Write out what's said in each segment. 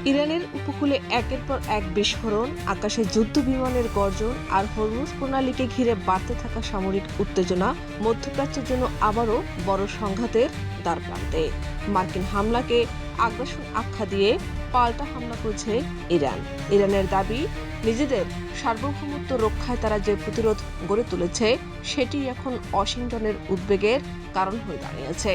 ইরানের উপকূলে একের পর এক বিস্ফোরণ, আকাশে যুদ্ধ বিমানের গর্জন আর হরমুজ প্রণালীকে ঘিরে বাড়তে থাকা সামরিক উত্তেজনা মধ্যপ্রাচ্যের জন্য আবারও বড় সংঘাতের দ্বারপ্রান্তে। মার্কিন হামলাকে আগ্রাসন আখ্যা দিয়ে পাল্টা হামলা করেছে ইরান। ইরানের দাবি, নিজেদের সার্বভৌমত্ব রক্ষায় তারা যে প্রতিরোধ গড়ে তুলেছে সেটি এখন ওয়াশিংটনের উদ্বেগের কারণ হয়ে দাঁড়িয়েছে।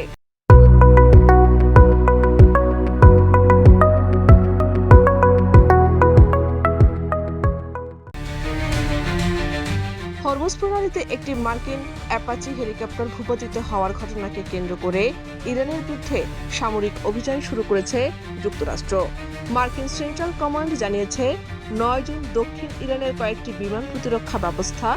হরমুজ প্রণালীতে একটি মার্কিন অ্যাপাচি হেলিকপ্টার ভূপাতিত হওয়ার ঘটনাকে কেন্দ্র করে ইরানের বিরুদ্ধে সামরিক অভিযান শুরু করেছে যুক্তরাষ্ট্র। মার্কিন সেন্ট্রাল কমান্ড জানিয়েছে, 9 জুন দক্ষিণ ইরানের কয়েকটি বিমান প্রতিরক্ষা ব্যবস্থা,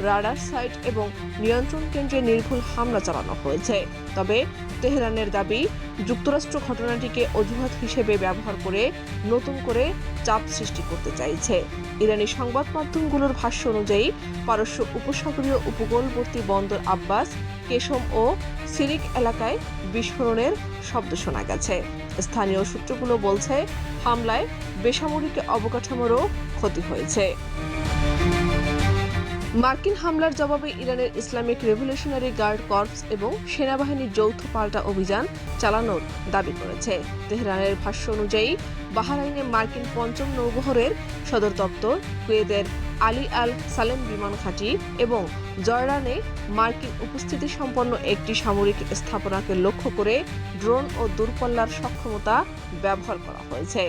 রাডার সাইট এবং নিয়ন্ত্রণ কেন্দ্রে নির্ভুল হামলা চালানো হয়েছে। তবে তেহরানের দাবি, যুক্তরাষ্ট্র ঘটনাটিকে অজুহাত হিসেবে ব্যবহার করে নতুন করে চাপ সৃষ্টি করতে চাইছে। ইরানি সংবাদ মাধ্যমগুলোর ভাষ্য অনুযায়ী, পারস্য উপসাগরীয় উপকূলবর্তী বন্দর আব্বাস, কেশম ও সিরিক এলাকায় বিস্ফোরণের শব্দ শোনা গেছে। স্থানীয় সূত্রগুলো বলছে, হামলায় বেসামরিক অবকাঠামোরও ক্ষতি হয়েছে। মার্কিন হামলার জবাবে ইরানের ইসলামিক রেভলিউশনারি গার্ড কর্পস এবং সেনাবাহিনীর যৌথ পাল্টা অভিযান চালানোর দাবি করেছে। তেহরানের ভাষ্য অনুযায়ী, বাহরাইনে মার্কিন ৫ম নৌবহরের সদর দপ্তর, কুয়েতের আলী আল সালেম বিমান ঘাঁটি এবং জর্ডানে মার্কিন উপস্থিতি সম্পন্ন একটি সামরিক স্থাপনাকে লক্ষ্য করে ড্রোন ও দূরপাল্লার সক্ষমতা ব্যবহার করা হয়েছে।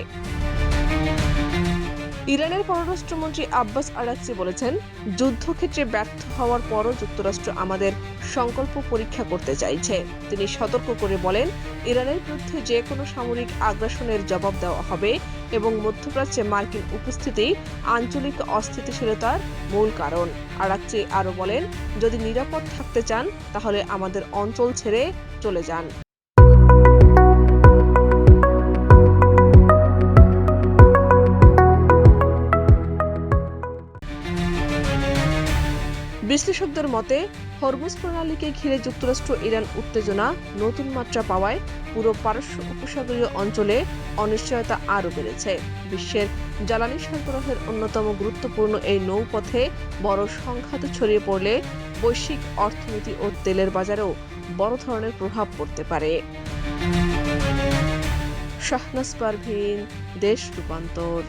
ইরানের পররাষ্ট্রমন্ত্রী আব্বাস আরাকচি বলেছেন, যুদ্ধক্ষেত্রে ব্যর্থ হওয়ার পরও যুক্তরাষ্ট্র আমাদের সংকল্প পরীক্ষা করতে চাইছে। তিনি সতর্ক করে বলেন, ইরানের বিরুদ্ধে যে কোনো সামরিক আগ্রাসনের জবাব দেওয়া হবে এবং মধ্যপ্রাচ্যে মার্কিন উপস্থিতি আঞ্চলিক অস্থিতিশীলতার মূল কারণ। আরাকচি আরও বলেন, যদি নিরাপদ থাকতে চান তাহলে আমাদের অঞ্চল ছেড়ে চলে যান। বিশ্লেষকদের মতে, হরমুজ প্রণালীকে ঘিরে যুক্তরাষ্ট্র ইরান উত্তেজনা নতুন মাত্রা পাওয়ায় পুরো পারস্য উপসাগরীয় অঞ্চলে অনিশ্চয়তা আরও বেড়েছে। বিশ্বের জ্বালানি সরবরাহের অন্যতম গুরুত্বপূর্ণ এই নৌপথে বড় সংঘাত ছড়িয়ে পড়লে বৈশ্বিক অর্থনীতি ও তেলের বাজারেও বড় ধরনের প্রভাব পড়তে পারে। শাহনাজ পারভীন, দেশ রূপান্তর।